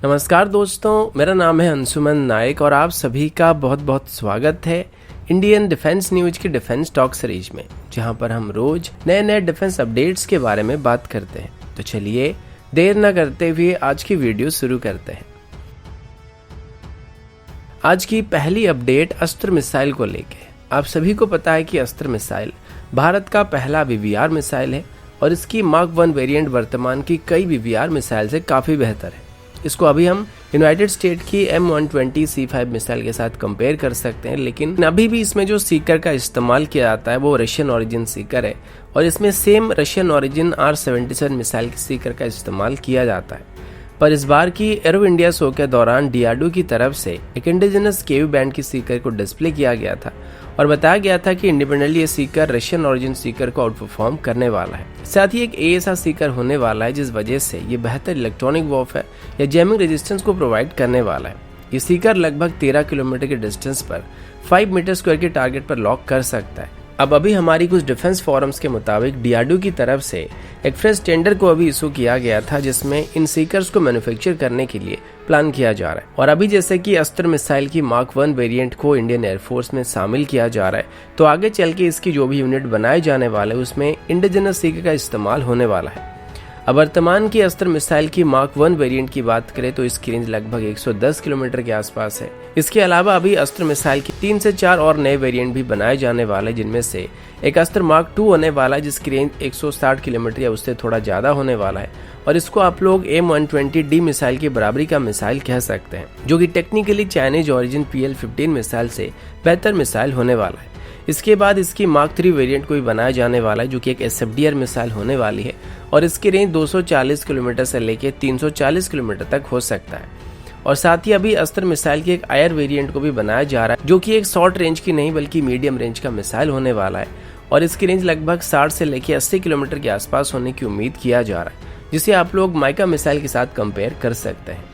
नमस्कार दोस्तों, मेरा नाम है अंशुमन नायक और आप सभी का बहुत बहुत स्वागत है इंडियन डिफेंस न्यूज की डिफेंस टॉक सीरीज में, जहां पर हम रोज नए नए डिफेंस अपडेट्स के बारे में बात करते हैं। तो चलिए देर न करते हुए आज की वीडियो शुरू करते हैं। आज की पहली अपडेट अस्त्र मिसाइल को लेके। आप सभी को पता है कि अस्त्र मिसाइल भारत का पहला वीवीआर मिसाइल है और इसकी मार्क 1 वेरिएंट वर्तमान की कई वीवीआर मिसाइल से काफ़ी बेहतर है। इसको अभी हम यूनाइटेड स्टेट की M120C5 मिसाइल के साथ कंपेयर कर सकते हैं, लेकिन अभी भी इसमें जो सीकर का इस्तेमाल किया जाता है वो रशियन ओरिजिन सीकर है और इसमें same Russian origin R77 missile की सीकर का इस्तेमाल किया जाता है। पर इस बार की एरो इंडिया शो के दौरान DRDO की तरफ से एक इंडिजिनस KV बैंड की सीकर को डिस्प्ले किया गया था और बताया गया था कि इंडिपेंडेंटली ये सीकर रशियन ओरिजिन सीकर को आउट परफॉर्म करने वाला है। साथ ही एक AESA सीकर होने वाला है, जिस वजह से ये बेहतर इलेक्ट्रॉनिक वॉरफेयर या जैमिंग रेजिस्टेंस को प्रोवाइड करने वाला है। ये सीकर लगभग 13 किलोमीटर के डिस्टेंस पर 5 मीटर स्क्वायर के टारगेट पर लॉक कर सकता है। अब अभी हमारी कुछ डिफेंस फोरम्स के मुताबिक DRDO की तरफ से एक फ्रेश टेंडर को अभी इशू किया गया था, जिसमें इन सीकर्स को मैन्युफैक्चर करने के लिए प्लान किया जा रहा है। और अभी जैसे कि अस्त्र मिसाइल की मार्क 1 वेरिएंट को इंडियन एयरफोर्स में शामिल किया जा रहा है, तो आगे चल के इसकी जो भी यूनिट बनाए जाने वाले उसमें इंडिजिनस सीकर का इस्तेमाल होने वाला है। अब वर्तमान की अस्त्र मिसाइल की मार्क 1 वेरिएंट की बात करें तो इसकी रेंज लगभग 110 किलोमीटर के आसपास है। इसके अलावा अभी अस्त्र मिसाइल की 3 से 4 और नए वेरिएंट भी बनाए जाने वाले, जिनमें से एक अस्त्र मार्क 2 होने वाला है जिसकी रेंज 160 किलोमीटर या उससे थोड़ा ज्यादा होने वाला है और इसको आप लोग M120D मिसाइल की बराबरी का मिसाइल कह सकते हैं, जो कि technically Chinese origin PL-15 missile से बेहतर मिसाइल होने वाला है। इसके बाद इसकी मार्क 3 वेरिएंट को भी बनाया जाने वाला है, जो कि एक SFDR मिसाइल होने वाली है और इसकी रेंज 240 किलोमीटर से लेकर 340 किलोमीटर तक हो सकता है। और साथ ही अभी अस्त्र मिसाइल की एक आयर वेरिएंट को भी बनाया जा रहा है, जो कि एक शॉर्ट रेंज की नहीं बल्कि मीडियम रेंज का मिसाइल होने वाला है और इसकी रेंज लगभग 60 से लेकर 80 किलोमीटर के आसपास होने की उम्मीद किया जा रहा है, जिसे आप लोग माइका मिसाइल के साथ कंपेयर कर सकते हैं।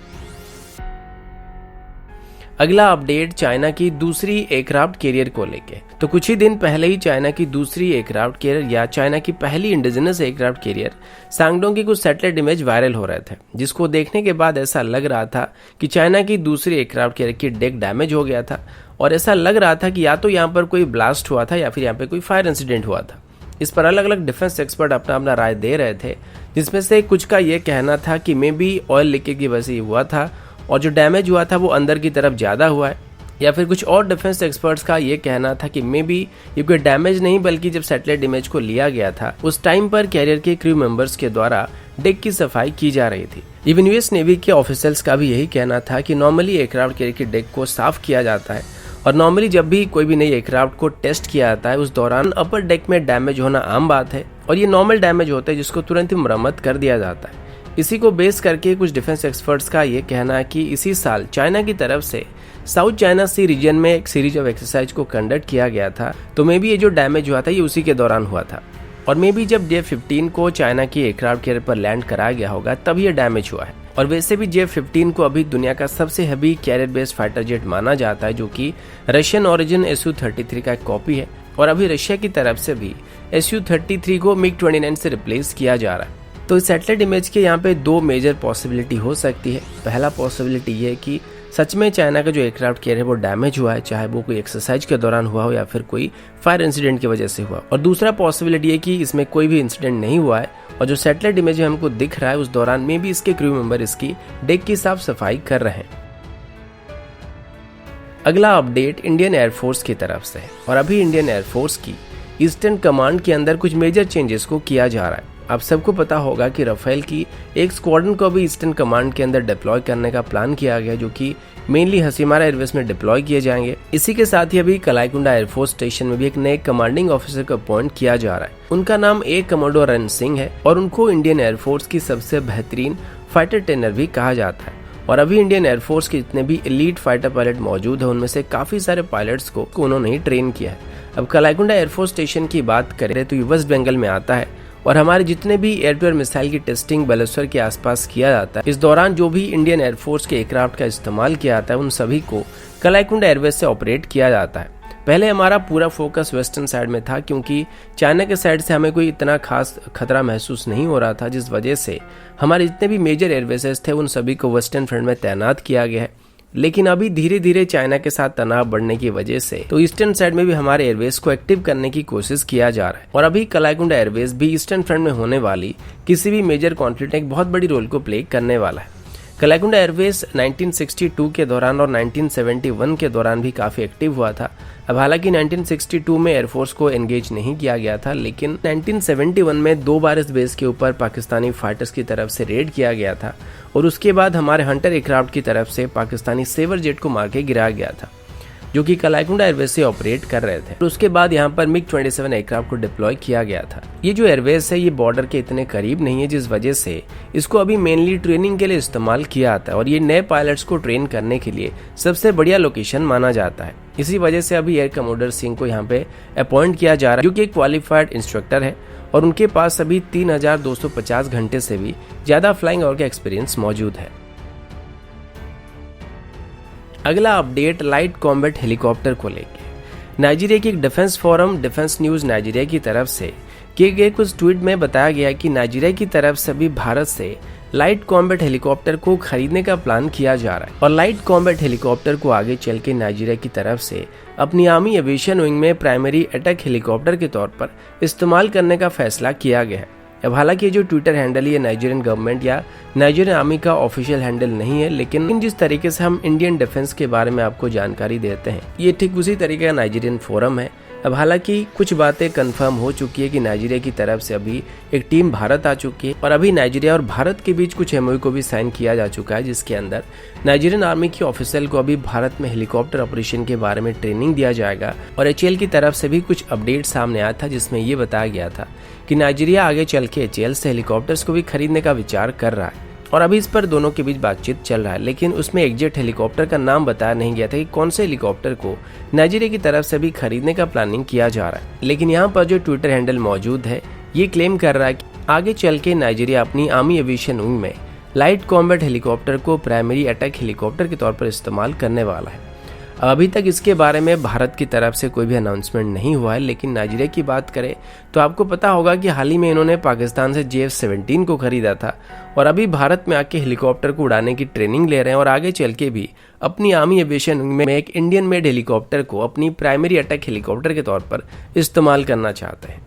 अगला अपडेट चाइना की दूसरी एयरक्राफ्ट कैरियर को लेके। तो कुछ ही दिन पहले ही चाइना की दूसरी एयरक्राफ्ट कैरियर या चाइना की पहली इंडिजिनस एयरक्राफ्ट कैरियर सांगडोंग की कुछ सैटेलाइट इमेज वायरल हो रहे थे, जिसको देखने के बाद ऐसा लग रहा था कि चाइना की दूसरी एयरक्राफ्ट कैरियर की डेक डैमेज हो गया था और ऐसा लग रहा था कि या तो यहाँ पर कोई ब्लास्ट हुआ था या फिर यहाँ पे कोई फायर इंसिडेंट हुआ था। इस पर अलग अलग डिफेंस एक्सपर्ट अपना अपना राय दे रहे थे, जिसमें से कुछ का ये कहना था कि मे बी ऑयल लीकेज की वजह से हुआ था और जो डैमेज हुआ था वो अंदर की तरफ ज़्यादा हुआ है, या फिर कुछ और डिफेंस एक्सपर्ट्स का ये कहना था कि मे बी ये कोई डैमेज नहीं बल्कि जब सैटेलाइट इमेज को लिया गया था उस टाइम पर कैरियर के क्रू मेंबर्स के द्वारा डेक की सफाई की जा रही थी। इवन US नेवी के ऑफिसर्स का भी यही कहना था कि नॉर्मली एयरक्राफ्ट कैरियर की डेक को साफ किया जाता है और नॉर्मली जब भी कोई भी नई एयरक्राफ्ट को टेस्ट किया जाता है उस दौरान अपर डेक में डैमेज होना आम बात है और ये नॉर्मल डैमेज होता है जिसको तुरंत ही मरम्मत कर दिया जाता है। इसी को बेस करके कुछ डिफेंस एक्सपर्ट्स का ये कहना है कि इसी साल चाइना की तरफ से साउथ चाइना सी रीजन में एक सीरीज ऑफ एक्सरसाइज को कंडक्ट किया गया था, तो मे बी ये जो डैमेज हुआ था ये उसी के दौरान हुआ था और मे बी जब J-15 को चाइना की एयरक्राफ्ट कैरियर पर लैंड कराया गया होगा तब ये डैमेज हुआ है। और वैसे भी J-15 को अभी दुनिया का सबसे heavy career based fighter jet माना जाता है, जो कि रशियन ओरिजिन Su-33 का एक कॉपी है और अभी रशिया की तरफ से भी Su-33 को MiG-29 से रिप्लेस किया जा रहा है। तो इस सैटेलाइट इमेज के यहाँ पे 2 मेजर पॉसिबिलिटी हो सकती है। पहला पॉसिबिलिटी ये है कि सच में चाइना का जो एयरक्राफ्ट कैरियर है वो डैमेज हुआ है, चाहे वो कोई एक्सरसाइज के दौरान हुआ हो या फिर कोई फायर इंसिडेंट की वजह से हुआ। और दूसरा पॉसिबिलिटी है कि इसमें कोई भी इंसिडेंट नहीं हुआ है और जो सैटेलाइट इमेज हमको दिख रहा है उस दौरान में भी इसके क्रू मेंबर इसकी डेक की साफ सफाई कर रहे हैं। अगला अपडेट इंडियन एयरफोर्स की तरफ से है और अभी इंडियन एयरफोर्स की ईस्टर्न कमांड के अंदर कुछ मेजर चेंजेस को किया जा रहा है। आप सबको पता होगा कि राफेल की एक स्क्वाड्रन को भी ईस्टर्न कमांड के अंदर डिप्लॉय करने का प्लान किया गया, जो कि मेनली हसीमारा एयरबेस में डिप्लॉय किए जाएंगे। इसी के साथ ही अभी कलाईकुंडा एयरफोर्स स्टेशन में भी एक नए कमांडिंग ऑफिसर को अपॉइंट किया जा रहा है। उनका नाम एयर कमांडर रन सिंह है और उनको इंडियन एयरफोर्स की सबसे बेहतरीन फाइटर ट्रेनर भी कहा जाता है। और अभी इंडियन एयरफोर्स के जितने भी एलीट फाइटर पायलट मौजूद है उनमें से काफी सारे पायलट्स को उन्होंने ही ट्रेन किया है। अब कलाईकुंडा एयरफोर्स स्टेशन की बात करें तो ये वेस्ट बंगाल में आता है और हमारे जितने भी एयर टू एयर मिसाइल की टेस्टिंग बालेश्वर के आसपास किया जाता है, इस दौरान जो भी इंडियन एयरफोर्स के एयरक्राफ्ट का इस्तेमाल किया जाता है उन सभी को कलाईकुंडा एयरबेस से ऑपरेट किया जाता है। पहले हमारा पूरा फोकस वेस्टर्न साइड में था, क्योंकि चाइना के साइड से हमें कोई इतना खास खतरा महसूस नहीं हो रहा था, जिस वजह से हमारे जितने भी मेजर एयरबेसेस थे उन सभी को वेस्टर्न फ्रंट में तैनात किया गया है। लेकिन अभी धीरे धीरे चाइना के साथ तनाव बढ़ने की वजह से तो ईस्टर्न साइड में भी हमारे एयरवेज को एक्टिव करने की कोशिश किया जा रहा है। और अभी कलाईकुंडा एयरवेज भी ईस्टर्न फ्रंट में होने वाली किसी भी मेजर कॉन्फ्लिक्ट में एक बहुत बड़ी रोल को प्ले करने वाला है। कलाईकुंडा एयरवेज 1962 के दौरान और 1971 के दौरान भी काफी एक्टिव हुआ था। अब हालांकि 1962 में एयरफोर्स को एंगेज नहीं किया गया था, लेकिन 1971 में 2 बार इस बेस के ऊपर पाकिस्तानी फाइटर्स की तरफ से रेड किया गया था और उसके बाद हमारे हंटर एयरक्राफ्ट की तरफ से पाकिस्तानी सेवर जेट को मार के गिराया गया था, जो कि कलाईकुंडा एयरवेज से ऑपरेट कर रहे थे। और उसके बाद यहाँ पर MiG-27 एयरक्राफ्ट को डिप्लॉय किया गया था। ये जो एयरवेज है ये बॉर्डर के इतने करीब नहीं है, जिस वजह से इसको अभी मेनली ट्रेनिंग के लिए इस्तेमाल किया जाता है और ये नए पायलट्स को ट्रेन करने के लिए सबसे बढ़िया लोकेशन माना जाता है। इसी वजह से अभी एयर कमोडर सिंह को यहाँ पे अपॉइंट किया जा रहा है, जो कि एक क्वालिफाइड इंस्ट्रक्टर है और उनके पास अभी 3250 घंटे से भी ज्यादा फ्लाइंग आवर का एक्सपीरियंस मौजूद है। अगला अपडेट लाइट कॉम्बैट हेलीकॉप्टर को लेके नाइजीरिया की एक defence forum defence news Nigeria की तरफ से किए गए कुछ ट्वीट में बताया गया कि नाइजीरिया की तरफ से भी भारत से लाइट कॉम्बैट हेलीकॉप्टर को खरीदने का प्लान किया जा रहा है और लाइट कॉम्बैट हेलीकॉप्टर को आगे चल के नाइजीरिया की तरफ से अपनी आर्मी एविएशन विंग में प्राइमरी अटैक हेलीकॉप्टर के तौर पर इस्तेमाल करने का फैसला किया गया है। अब हालांकि ये जो ट्विटर हैंडल ये नाइजीरियन गवर्नमेंट या नाइजीरियन आर्मी का ऑफिशियल हैंडल नहीं है, लेकिन जिस तरीके से हम इंडियन डिफेंस के बारे में आपको जानकारी देते हैं ये ठीक उसी तरीके का नाइजीरियन फोरम है। अब हालांकि कुछ बातें कंफर्म हो चुकी है कि नाइजीरिया की तरफ से अभी एक टीम भारत आ चुकी है और अभी नाइजीरिया और भारत के बीच कुछ एमओयू को भी साइन किया जा चुका है, जिसके अंदर नाइजीरियन आर्मी के ऑफिसर को अभी भारत में हेलीकॉप्टर ऑपरेशन के बारे में ट्रेनिंग दिया जाएगा। और एचएएल की तरफ से भी कुछ अपडेट सामने आया था, जिसमें ये बताया गया था कि नाइजीरिया आगे चल के एचएएल से हेलीकॉप्टर्स को भी खरीदने का विचार कर रहा है और अभी इस पर दोनों के बीच बातचीत चल रहा है। लेकिन उसमें एग्जैक्ट हेलीकॉप्टर का नाम बताया नहीं गया था कि कौन से हेलीकॉप्टर को नाइजीरिया की तरफ से भी खरीदने का प्लानिंग किया जा रहा है। लेकिन यहाँ पर जो ट्विटर हैंडल मौजूद है ये क्लेम कर रहा है कि आगे चल के नाइजीरिया अपनी आर्मी एविएशन विंग में लाइट कॉम्बैट हेलीकॉप्टर को प्राइमरी अटैक हेलीकॉप्टर के तौर पर इस्तेमाल करने वाला है। अभी तक इसके बारे में भारत की तरफ से कोई भी अनाउंसमेंट नहीं हुआ है, लेकिन नाइजीरिया की बात करें तो आपको पता होगा कि हाल ही में इन्होंने पाकिस्तान से JF-17 को खरीदा था और अभी भारत में आके हेलीकॉप्टर को उड़ाने की ट्रेनिंग ले रहे हैं और आगे चल के भी अपनी आर्मी एविएशन में एक इंडियन मेड हेलीकॉप्टर को अपनी प्राइमरी अटैक हेलीकॉप्टर के तौर पर इस्तेमाल करना चाहते हैं।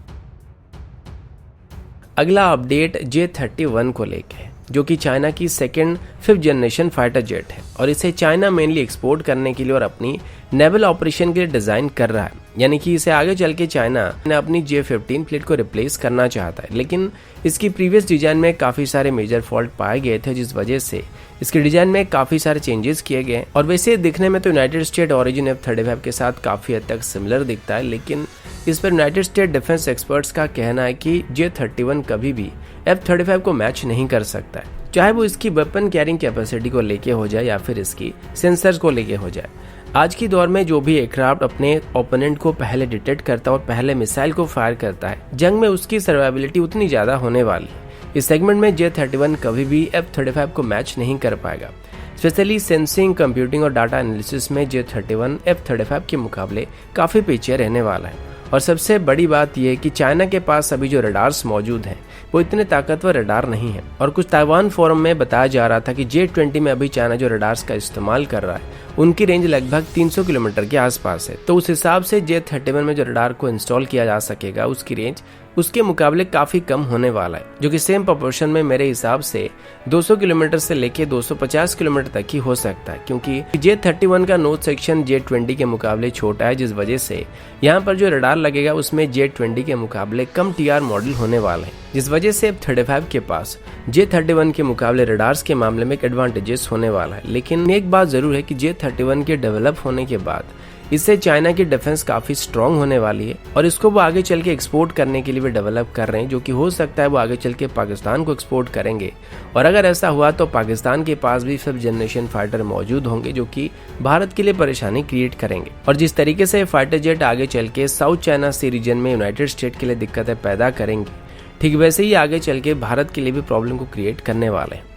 अगला अपडेट J-31 को लेके, जो कि चाइना की 5th जनरेशन फाइटर जेट है और इसे चाइना मेनली एक्सपोर्ट करने के लिए और अपनी नेवल ऑपरेशन के लिए डिजाइन कर रहा है। यानी कि इसे आगे चल के चाइना ने अपनी J-15 फ्लीट को रिप्लेस करना चाहता है, लेकिन इसकी प्रीवियस डिजाइन में काफी सारे मेजर फॉल्ट पाए गए थे, जिस वजह से इसके डिजाइन में काफी सारे चेंजेस किए गए। और वैसे दिखने में तो यूनाइटेड स्टेट ओरिजिन F-35 के साथ काफी हद तक सिमिलर दिखता है, लेकिन इस पर यूनाइटेड स्टेट डिफेंस एक्सपर्ट्स का कहना है कि J-31 कभी भी F-35 को मैच नहीं कर सकता है, चाहे वो इसकी वेपन कैरिंग कैपेसिटी को लेके हो जाए या फिर इसकी सेंसर्स को लेके हो जाए। आज की दौर में जो भी एयरक्राफ्ट अपने ओपोनेंट को पहले डिटेक्ट करता है और पहले मिसाइल को फायर करता है, जंग में उसकी सर्वाइबिलिटी उतनी ज्यादा होने वाली है। इस सेगमेंट में J-31 कभी भी F-35 को मैच नहीं कर पाएगा। स्पेशली सेंसिंग, कंप्यूटिंग और डाटा एनालिसिस में J-31 F-35 के मुकाबले काफी पीछे रहने वाला है। और सबसे बड़ी बात यह है कि चाइना के पास अभी जो रडार्स मौजूद हैं वो इतने ताकतवर रडार नहीं है। और कुछ ताइवान फोरम में बताया जा रहा था कि J-20 में अभी चाइना जो रडार्स का इस्तेमाल कर रहा है उनकी रेंज लगभग 300 किलोमीटर के आसपास है। तो उस हिसाब से J-31 में जो रडार को इंस्टॉल किया जा सकेगा उसकी रेंज उसके मुकाबले काफी कम होने वाला है, जो कि सेम प्रोपोर्शन में मेरे हिसाब से 200 किलोमीटर से लेके 250 किलोमीटर तक ही हो सकता है, क्योंकि J-31 का नोज सेक्शन J-20 के मुकाबले छोटा है, जिस वजह से यहाँ पर जो रडार लगेगा उसमें J-20 के मुकाबले कम TR मॉडल होने वाला है, जिस वजह से F-35 के पास J-31 के मुकाबले रडार्स के मामले में एक एडवांटेजेस होने वाला है। लेकिन एक बात जरूर है कि J-31 के डेवलप होने के बाद इससे चाइना की डिफेंस काफी स्ट्रांग होने वाली है और इसको वो आगे चल के एक्सपोर्ट करने के लिए भी डेवलप कर रहे हैं, जो कि हो सकता है वो आगे चल के पाकिस्तान को एक्सपोर्ट करेंगे। और अगर ऐसा हुआ तो पाकिस्तान के पास भी 5th जनरेशन फाइटर मौजूद होंगे, जो कि भारत के लिए परेशानी क्रिएट करेंगे। और जिस तरीके से फाइटर जेट आगे चल के साउथ चाइना सी रीजन में यूनाइटेड स्टेट के लिए दिक्कतें पैदा करेंगे, ठीक वैसे ही आगे चल के भारत के लिए भी प्रॉब्लम को क्रिएट करने वाले हैं।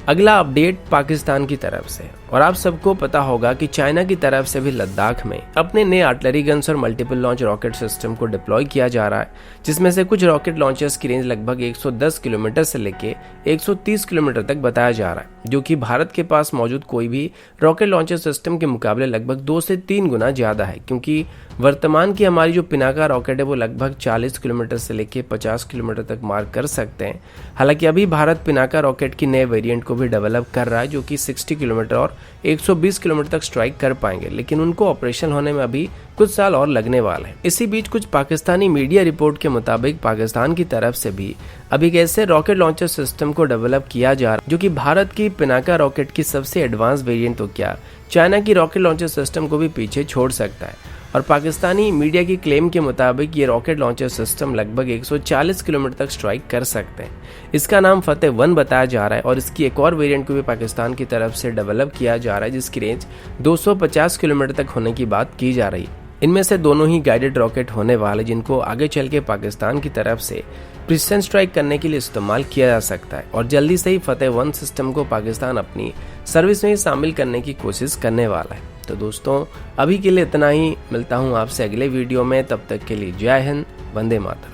अगला अपडेट पाकिस्तान की तरफ से, और आप सबको पता होगा कि चाइना की तरफ से भी लद्दाख में अपने नए आर्टिलरी गन्स और मल्टीपल लॉन्च रॉकेट सिस्टम को डिप्लॉय किया जा रहा है, जिसमें से कुछ रॉकेट लॉन्चर्स की रेंज लगभग 110 किलोमीटर से लेके 130 किलोमीटर तक बताया जा रहा है, जो कि भारत के पास मौजूद कोई भी रॉकेट लॉन्चर सिस्टम के मुकाबले लगभग 2 से 3 गुना ज्यादा है, क्योंकि वर्तमान की हमारी जो पिनाका रॉकेट है वो लगभग 40 किलोमीटर से लेके 50 किलोमीटर तक मार कर सकते हैं। हालांकि अभी भारत पिनाका रॉकेट की नए वेरिएंट को भी डेवलप कर रहा है, जो कि 60 किलोमीटर और 120 किलोमीटर तक स्ट्राइक कर पाएंगे, लेकिन उनको ऑपरेशन होने में अभी कुछ साल और लगने वाले हैं। इसी बीच कुछ पाकिस्तानी मीडिया रिपोर्ट के मुताबिक पाकिस्तान की तरफ से भी अभी एक ऐसे रॉकेट लॉन्चर सिस्टम को डेवलप किया जा रहा है जो कि भारत की पिनाका रॉकेट की सबसे एडवांस वेरिएंट तो क्या, चाइना की रॉकेट लॉन्चर सिस्टम को भी पीछे छोड़ सकता है। और पाकिस्तानी मीडिया की क्लेम के मुताबिक ये रॉकेट लॉन्चर सिस्टम लगभग 140 किलोमीटर तक स्ट्राइक कर सकते हैं। इसका नाम फतेह 1 बताया जा रहा है और इसकी एक और वेरिएंट को भी पाकिस्तान की तरफ से डेवलप किया जा रहा है, जिसकी रेंज 250 किलोमीटर तक होने की बात की जा रही है। इनमें से दोनों ही गाइडेड रॉकेट होने वाले, जिनको आगे चल के पाकिस्तान की तरफ से प्रिसीजन स्ट्राइक करने के लिए इस्तेमाल किया जा सकता है, और जल्दी से ही फतेह 1 सिस्टम को पाकिस्तान अपनी सर्विस में शामिल करने की कोशिश करने वाला है। तो दोस्तों, अभी के लिए इतना ही। मिलता हूँ आपसे अगले वीडियो में, तब तक के लिए जय हिंद, वंदे मातरम।